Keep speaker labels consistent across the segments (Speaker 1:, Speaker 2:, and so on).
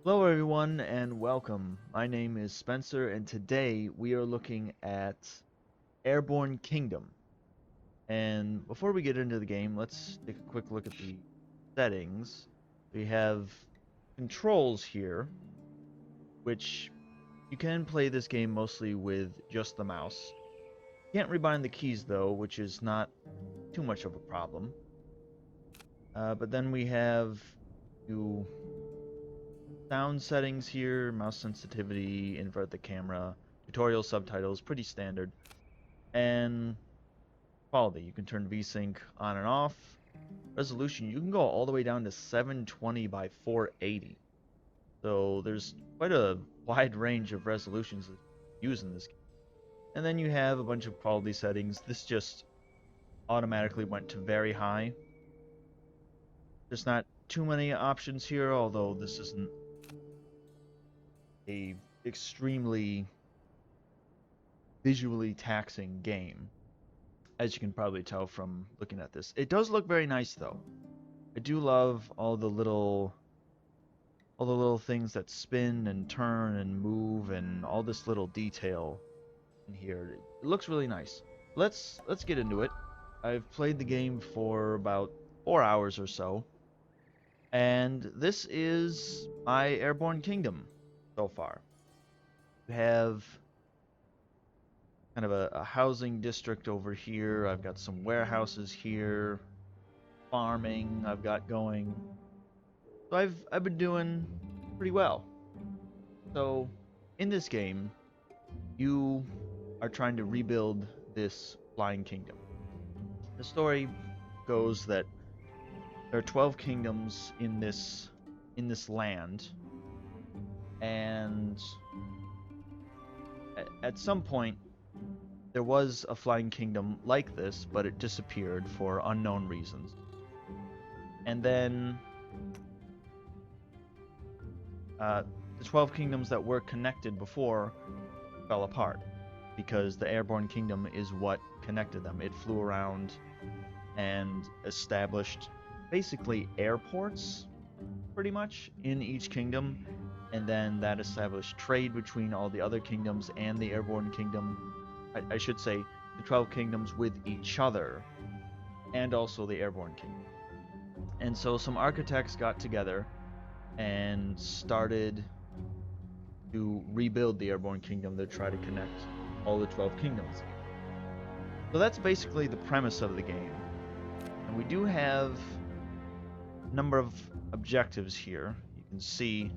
Speaker 1: Hello, everyone, and welcome. My name is Spencer, and today we are looking at Airborne Kingdom. And before we get into the game, let's take a quick look at the settings. We have controls here, which you can play this game mostly with just the mouse. Can't rebind the keys, though, which is not too much of a problem. But then we have you sound settings here, mouse sensitivity, invert the camera, tutorial subtitles, pretty standard. And quality, you can turn VSync on and off. Resolution, you can go all the way down to 720 by 480. So there's quite a wide range of resolutions to use in this game. And then you have a bunch of quality settings. This just automatically went to very high. There's not too many options here, although this isn't a extremely visually taxing game, as you can probably tell from looking at this. It does look very nice, though. I do love all the little things that spin and turn and move and all this little detail in here. It looks really nice. Let's get into it. I've played the game for about 4 hours or so, and this is my Airborne Kingdom so far. You have kind of a housing district over here. I've got some warehouses here, farming I've got going. So I've been doing pretty well. So in this game, you are trying to rebuild this flying kingdom. The story goes that there are 12 kingdoms in this land, and at some point there was a flying kingdom like this, but it disappeared for unknown reasons. And then the 12 kingdoms that were connected before fell apart because the Airborne Kingdom is what connected them. It flew around and established basically airports, pretty much, in each kingdom, and then that established trade between all the other kingdoms and the Airborne Kingdom. I should say the 12 kingdoms with each other, and also the Airborne Kingdom. And so some architects got together and started to rebuild the Airborne Kingdom to try to connect all the 12 kingdoms. So that's basically the premise of the game. And we do have a number of objectives here. You can see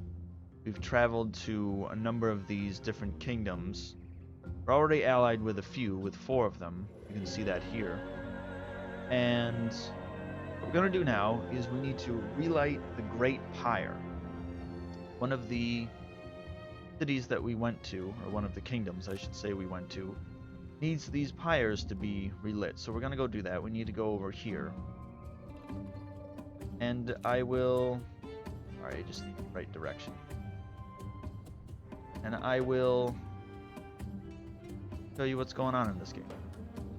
Speaker 1: we've traveled to a number of these different kingdoms. We're already allied with a few, with 4 of them. You can see that here. And what we're going to do now is we need to relight the Great Pyre. One of the cities that we went to, or one of the kingdoms I should say we went to, needs these pyres to be relit. So we're going to go do that. We need to go over here. And I will... Alright, I just need the right direction. And I will show you what's going on in this game.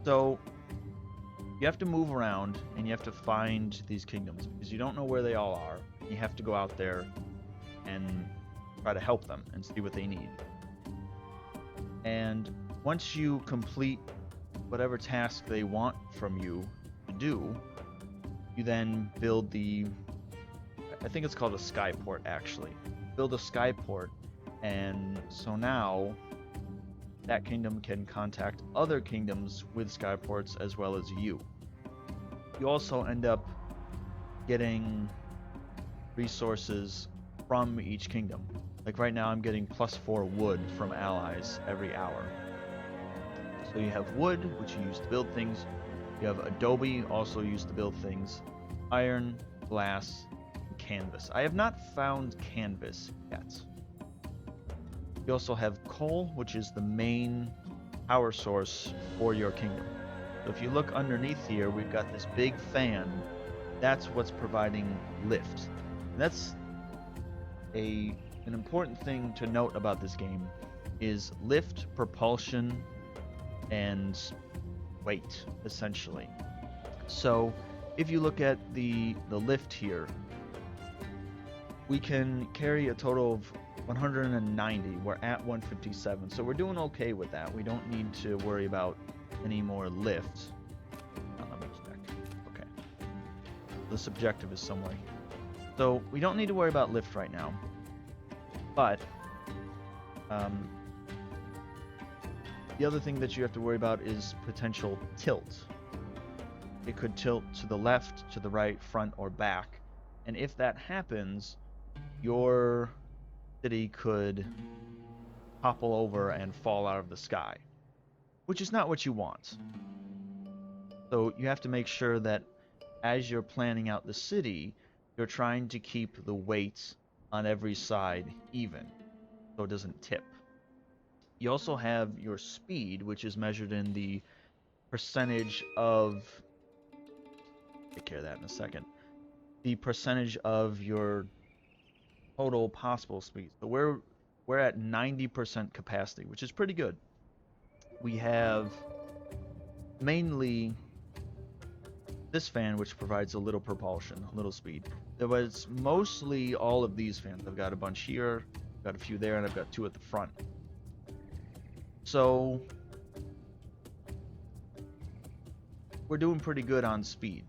Speaker 1: So you have to move around and you have to find these kingdoms because you don't know where they all are. You have to go out there and try to help them and see what they need. And once you complete whatever task they want from you to do, you then build the, I think it's called a skyport actually. Build a skyport, and so now that kingdom can contact other kingdoms with skyports as well as you. You also end up getting resources from each kingdom. Like right now I'm getting +4 wood from allies every hour. So you have wood, which you use to build things. You have adobe, also used to build things. Iron, glass, and canvas. I have not found canvas yet. You also have coal, which is the main power source for your kingdom. So if you look underneath here, we've got this big fan. That's what's providing lift. And that's an important thing to note about this game is lift, propulsion, and weight, essentially. So if you look at the lift here, we can carry a total of 190. We're at 157, so we're doing okay with that. We don't need to worry about any more lift. Let me check. Okay. This objective is somewhere here. So we don't need to worry about lift right now. But the other thing that you have to worry about is potential tilt. It could tilt to the left, to the right, front, or back. And if that happens, your city could topple over and fall out of the sky, which is not what you want. So you have to make sure that as you're planning out the city, you're trying to keep the weight on every side even, so it doesn't tip. You also have your speed, which is measured in the percentage of... take care of that in a second. The percentage of your total possible speed. So we're at 90% capacity, which is pretty good. We have mainly this fan, which provides a little propulsion, a little speed. There was mostly all of these fans. I've got a bunch here, I've got a few there, and I've got 2 at the front. So we're doing pretty good on speed.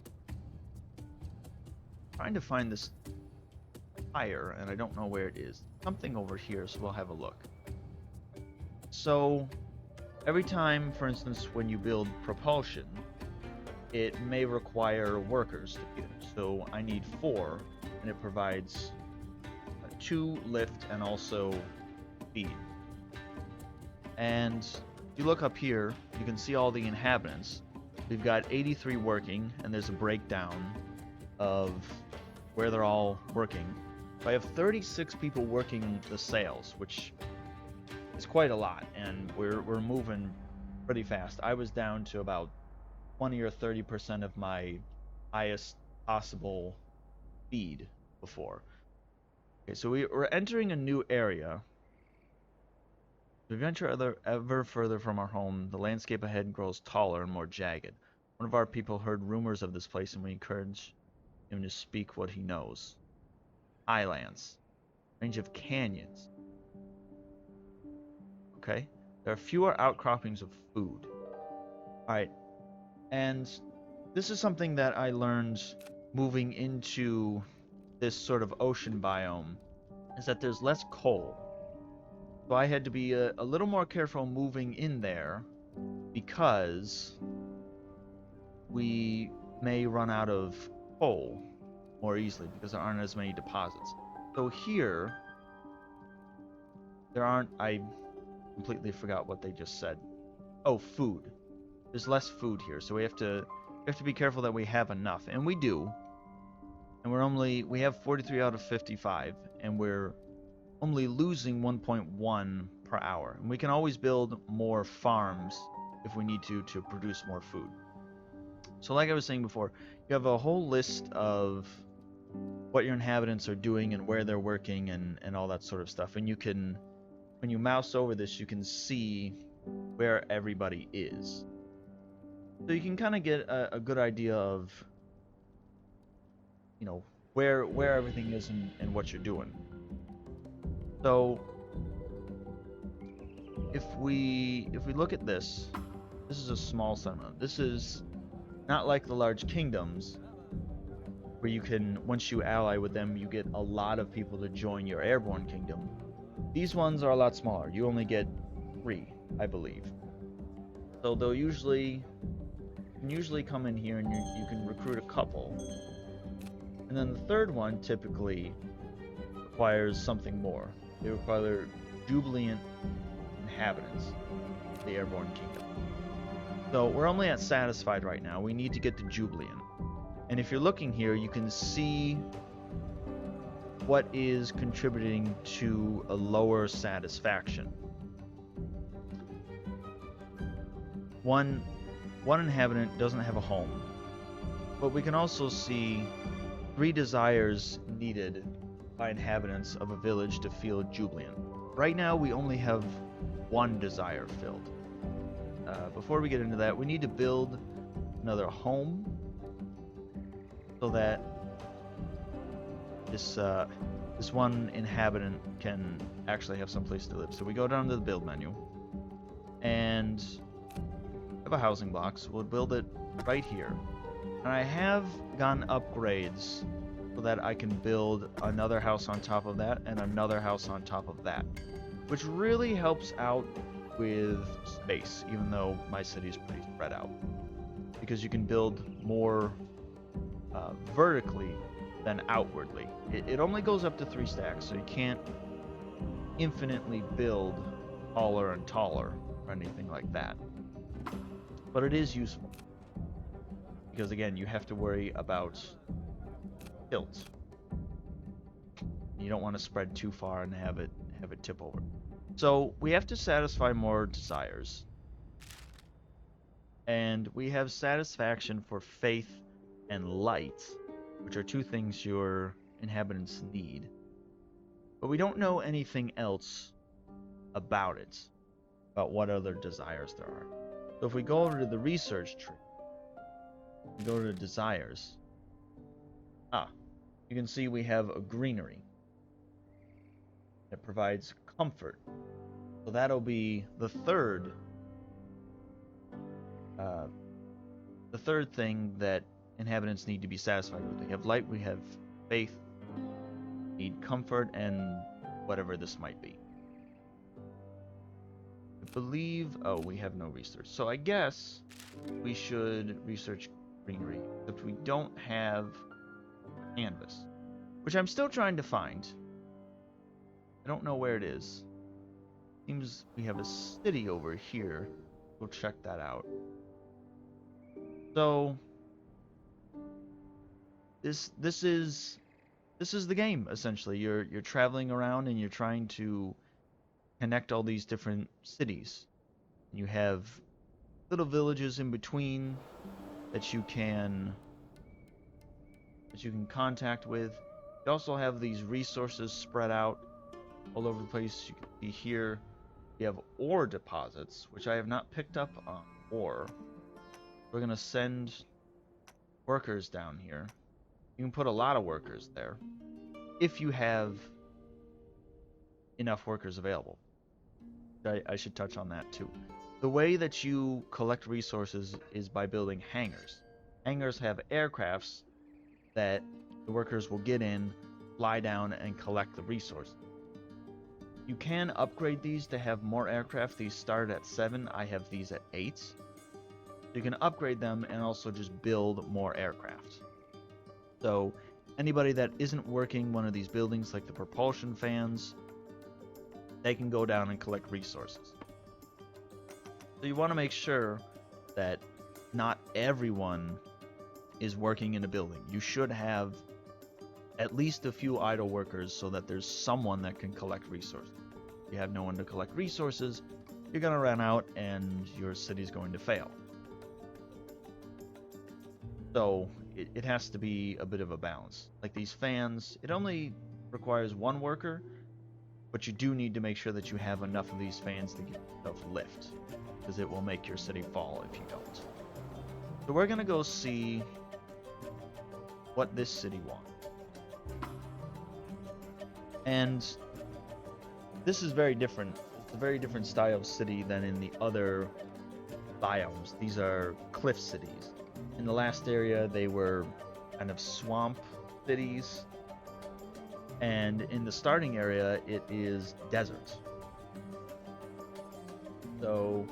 Speaker 1: Trying to find this tire, and I don't know where it is. Something over here, so we'll have a look. So every time, for instance, when you build propulsion, it may require workers to do. So I need 4, and it provides 2 lift and also speed. And if you look up here, you can see all the inhabitants. We've got 83 working, and there's a breakdown of where they're all working. So I have 36 people working the sails, which is quite a lot, and we're moving pretty fast. I was down to about 20 or 30% of my highest possible speed before. Okay, so we're entering a new area. As we venture ever further from our home, the landscape ahead grows taller and more jagged. One of our people heard rumors of this place, and we encourage him to speak what he knows. Highlands. Range of canyons. Okay. There are fewer outcroppings of food. Alright. And this is something that I learned moving into this sort of ocean biome, is that there's less coal. So I had to be a little more careful moving in there, because we may run out of coal more easily because there aren't as many deposits. So here, there aren't... I completely forgot what they just said. Oh, food. There's less food here, so we have to be careful that we have enough, and we do. And we have 43 out of 55, and we're only losing 1.1 per hour. And we can always build more farms if we need to produce more food. So like I was saying before, you have a whole list of what your inhabitants are doing and where they're working and all that sort of stuff. And you can, when you mouse over this, you can see where everybody is. So you can kind of get a good idea of, you know, where everything is and what you're doing. So if we look at this, this is a small settlement. This is not like the large kingdoms, where you can, once you ally with them, you get a lot of people to join your Airborne Kingdom. These ones are a lot smaller. You only get 3, I believe. So they'll usually come in here, and you can recruit a couple. And then the third one typically requires something more. They require jubilant inhabitants of the Airborne Kingdom. So we're only at satisfied right now. We need to get to jubilant. And if you're looking here, you can see what is contributing to a lower satisfaction. One inhabitant doesn't have a home, but we can also see 3 desires needed by inhabitants of a village to feel jubilant. Right now, we only have 1 desire filled. Before we get into that, we need to build another home so that this this one inhabitant can actually have some place to live. So we go down to the build menu and have a housing block, so we'll build it right here. And I have gotten upgrades so that I can build another house on top of that and another house on top of that, which really helps out with space, even though my city is pretty spread out, because you can build more vertically than outwardly. It only goes up to 3 stacks, so you can't infinitely build taller and taller or anything like that. But it is useful, because again, you have to worry about tilt. You don't want to spread too far and have it tip over. So we have to satisfy more desires. And we have satisfaction for faith and light, which are 2 things your inhabitants need. But we don't know anything else about it, about what other desires there are. So if we go over to the research tree, we go to desires. You can see we have a greenery that provides comfort. So that'll be the third thing that inhabitants need to be satisfied with. We have light, we have faith, need comfort, and whatever this might be. I believe, we have no research. So I guess we should research greenery, except we don't have canvas, which I'm still trying to find. I don't know where it is. Seems we have a city over here. We'll check that out. So this is the game, essentially. You're traveling around and you're trying to connect all these different cities. You have little villages in between that you can contact with. You also have these resources spread out all over the place. You can see here you have ore deposits, which I have not picked up on ore. We're gonna send workers down here. You can put a lot of workers there if you have enough workers available. I should touch on that too. The way that you collect resources is by building hangars. Hangars have aircrafts that the workers will get in, fly down, and collect the resources. You can upgrade these to have more aircraft. These start at 7. I have these at 8. So you can upgrade them and also just build more aircraft. So anybody that isn't working one of these buildings, like the propulsion fans, they can go down and collect resources. So you want to make sure that not everyone is working in a building. You should have at least a few idle workers so that there's someone that can collect resources. If you have no one to collect resources, you're going to run out and your city's going to fail. So it has to be a bit of a balance. Like these fans, it only requires 1 worker, but you do need to make sure that you have enough of these fans to give yourself lift, because it will make your city fall if you don't. So we're going to go see what this city wants. And this is very different. It's a very different style of city than in the other biomes. These are cliff cities. In the last area, they were kind of swamp cities. And in the starting area, it is desert. So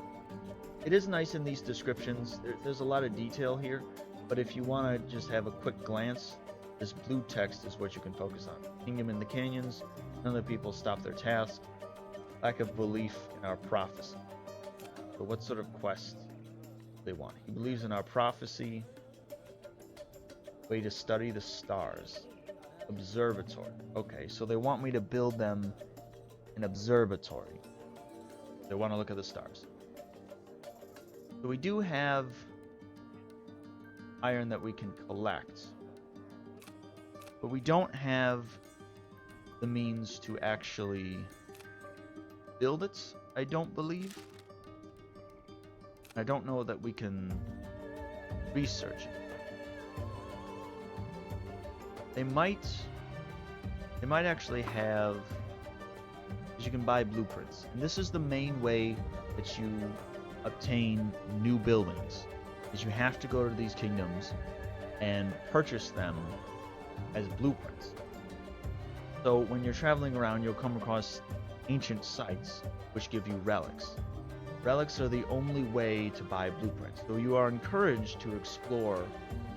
Speaker 1: it is nice in these descriptions. There's a lot of detail here. But if you want to just have a quick glance, this blue text is what you can focus on. Kingdom in the canyons. None of the people stop their task. Lack of belief in our prophecy. So what sort of quest do they want? He believes in our prophecy. Way to study the stars. Observatory. Okay, so they want me to build them an observatory. They want to look at the stars. So we do have iron that we can collect, but we don't have the means to actually build it, I don't believe. I don't know that we can research it. They might they might actually have, because you can buy blueprints. And this is the main way that you obtain new buildings, is you have to go to these kingdoms and purchase them as blueprints. So when you're traveling around, you'll come across ancient sites which give you relics. Relics are the only way to buy blueprints. So you are encouraged to explore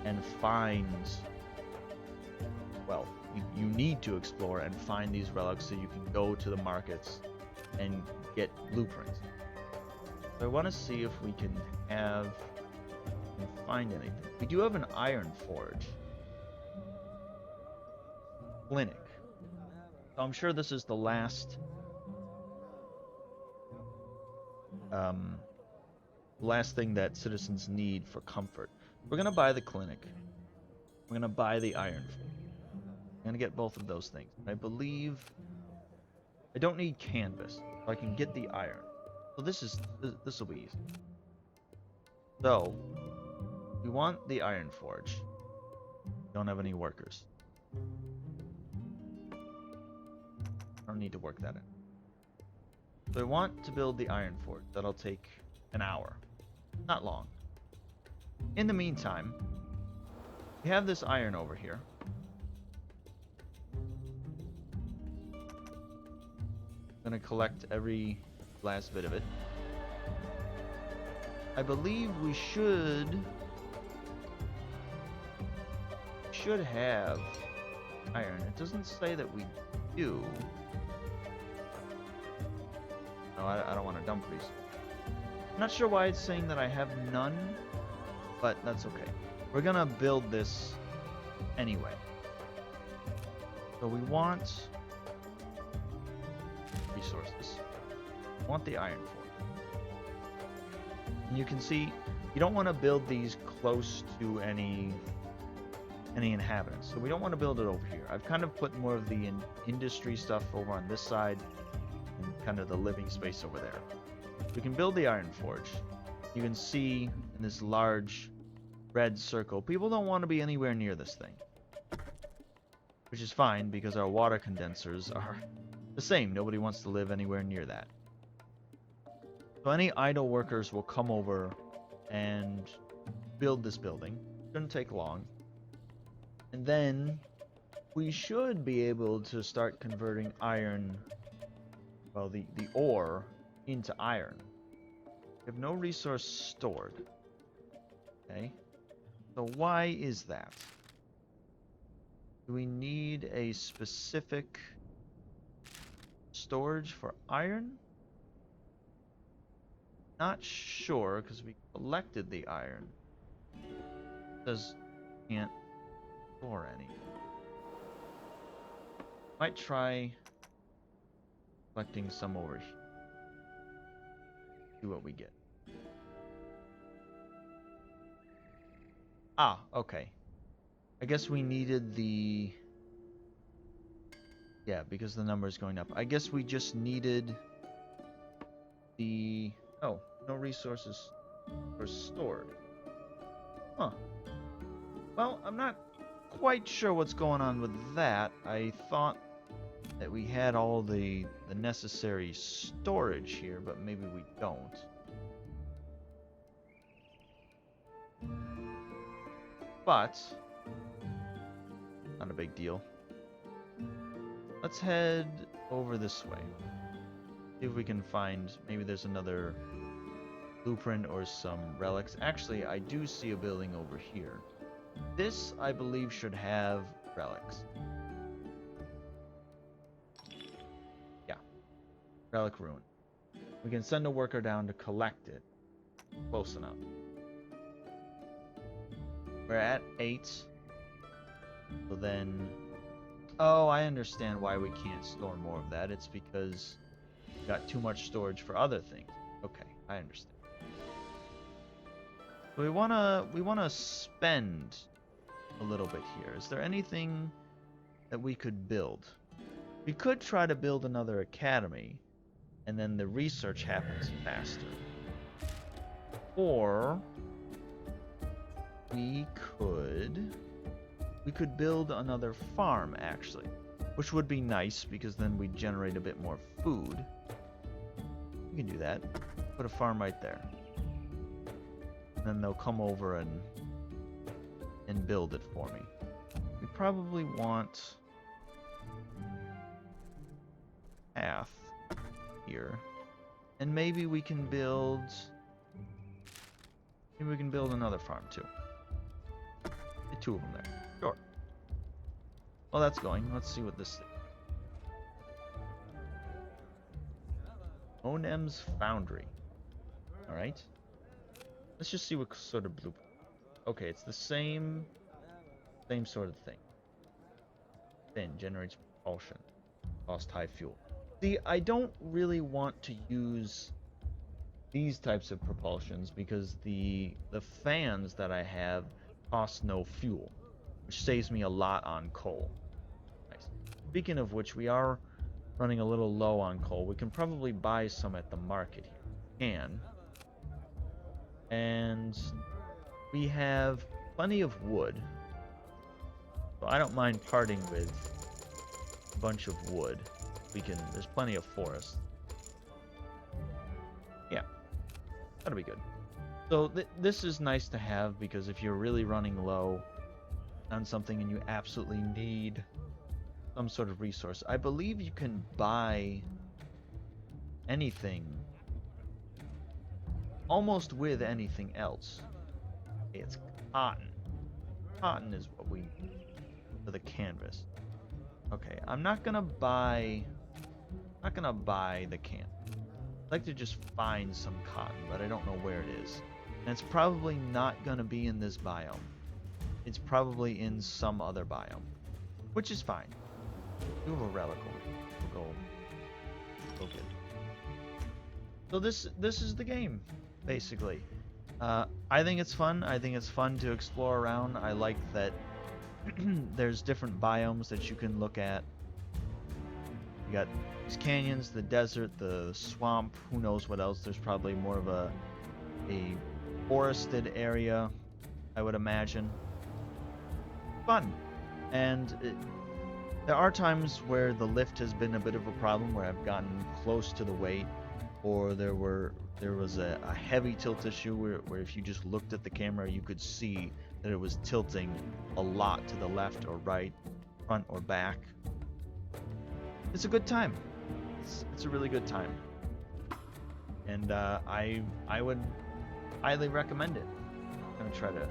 Speaker 1: and find, well, you need to explore and find these relics so you can go to the markets and get blueprints. So I want to see if we can find anything. We do have an iron forge. Clinic. So I'm sure this is the last thing that citizens need for comfort. We're gonna buy the clinic. We're gonna buy the iron forge. I'm gonna get both of those things. I believe I don't need canvas, so I can get the iron. So this will be easy. So we want the iron forge. Don't have any workers. I don't need to work that in. So I want to build the iron forge. That'll take an hour. Not long. In the meantime, we have this iron over here. I'm gonna collect every last bit of it. I believe we should have iron. It doesn't say that we do. No, I don't want to dump these. I'm not sure why it's saying that I have none, but that's okay. We're gonna build this anyway. So we want resources. We want the iron forge. And you can see you don't want to build these close to any inhabitants. So we don't want to build it over here. I've kind of put more of the industry stuff over on this side and kind of the living space over there. We can build the iron forge. You can see in this large red circle, people don't want to be anywhere near this thing. Which is fine because our water condensers are the same. Nobody wants to live anywhere near that. So any idle workers will come over and build this building. Shouldn't take long. And then we should be able to start converting iron, well, the ore into iron. We have no resource stored. Okay. So why is that? Do we need a specific storage for iron? Not sure, because we collected the iron. It says can't store any. Might try collecting some over here. See what we get. Ah, okay. I guess we needed the... Yeah, because the number is going up. I guess we just needed the... Oh, no resources are stored. Huh. Well, I'm not quite sure what's going on with that. I thought that we had all the necessary storage here, but maybe we don't. But not a big deal. Let's head over this way. See if we can find, maybe there's another blueprint or some relics. Actually, I do see a building over here. This, I believe, should have relics. Yeah. Relic ruin. We can send a worker down to collect it. Close enough. We're at 8. So then... Oh, I understand why we can't store more of that. It's because we got too much storage for other things. Okay, I understand. So we wanna spend a little bit here. Is there anything that we could build? We could try to build another academy, and then the research happens faster. Or we could build another farm, actually. which would be nice because then we generate a bit more food. We can do that. Put a farm right there. And then they'll come over and build it for me. We probably want path here. And maybe we can build another farm too. Get 2 of them there. Sure. Well, that's going. Let's see what this is. Mohnem's Foundry. Alright. Let's just see what sort of blueprint. Okay, it's the same sort of thing. Thin, generates propulsion. Cost high fuel. See, I don't really want to use these types of propulsions because the fans that I have cost no fuel, which saves me a lot on coal. Nice. Speaking of which, we are running a little low on coal. We can probably buy some at the market here. And we have plenty of wood, so I don't mind parting with a bunch of wood. There's plenty of forest. Yeah, that'll be good. So this is nice to have because if you're really running low on something and you absolutely need some sort of resource, I believe you can buy anything almost with anything else. It's cotton. Cotton is what we need for the canvas. Okay, I'm not gonna buy the can. I'd like to just find some cotton, but I don't know where it is. And it's probably not gonna be in this biome. It's probably in some other biome, which is fine. We have a reliquary. We'll go get it. So this is the game, basically. I think it's fun. I think it's fun to explore around. I like that there's different biomes that you can look at. You got these canyons, the desert, the swamp, who knows what else. There's probably more of a forested area, I would imagine. Fun. And there are times where the lift has been a bit of a problem, where I've gotten close to the weight, or there was a heavy tilt issue where if you just looked at the camera, you could see that it was tilting a lot to the left or right, front or back. It's a good time. It's a really good time. And I would highly recommend it. I'm gonna try to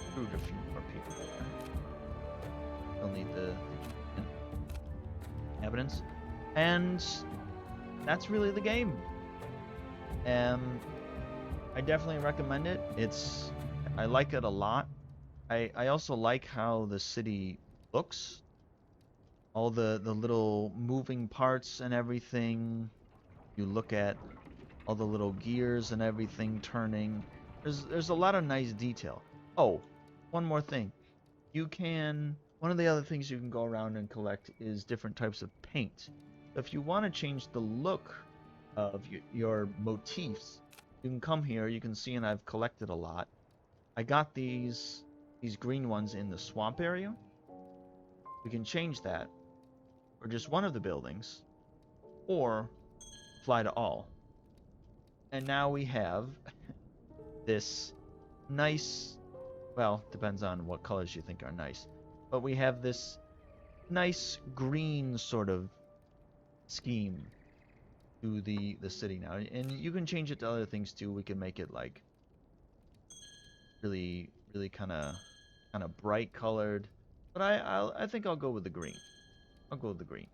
Speaker 1: recruit a few more people there. They'll need the evidence. And that's really the game. I definitely recommend it. I like it a lot. I also like how the city looks. All the little moving parts and everything. You look at all the little gears and everything turning. There's a lot of nice detail. Oh, one more thing. One of the other things you can go around and collect is different types of paint. If you want to change the look of your motifs, you can come here. You can see, and I've collected a lot. I got these green ones in the swamp area. We can change that for just one of the buildings, or fly to all. And now we have this nice, well, depends on what colors you think are nice, but we have this nice green sort of scheme to the city now. And you can change it to other things too. We can make it like really kind of bright colored, but I think I'll go with the green. I'll go with the green.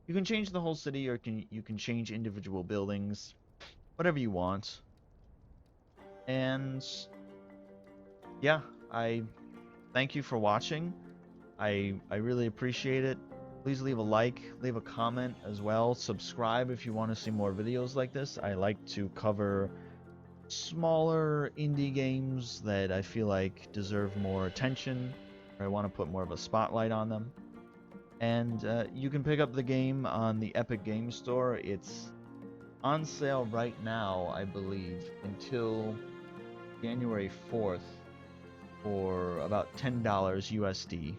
Speaker 1: You can change the whole city, or you can change individual buildings, whatever you want. And yeah, I thank you for watching. I really appreciate it. Please leave a like, leave a comment as well. Subscribe if you want to see more videos like this. I like to cover smaller indie games that I feel like deserve more attention, or I want to put more of a spotlight on them. And you can pick up the game on the Epic Games Store. It's on sale right now, I believe, until January 4th for about $10 USD,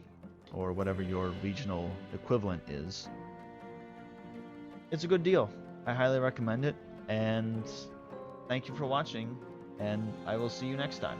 Speaker 1: or whatever your regional equivalent is. It's a good deal. I highly recommend it, and thank you for watching, and I will see you next time.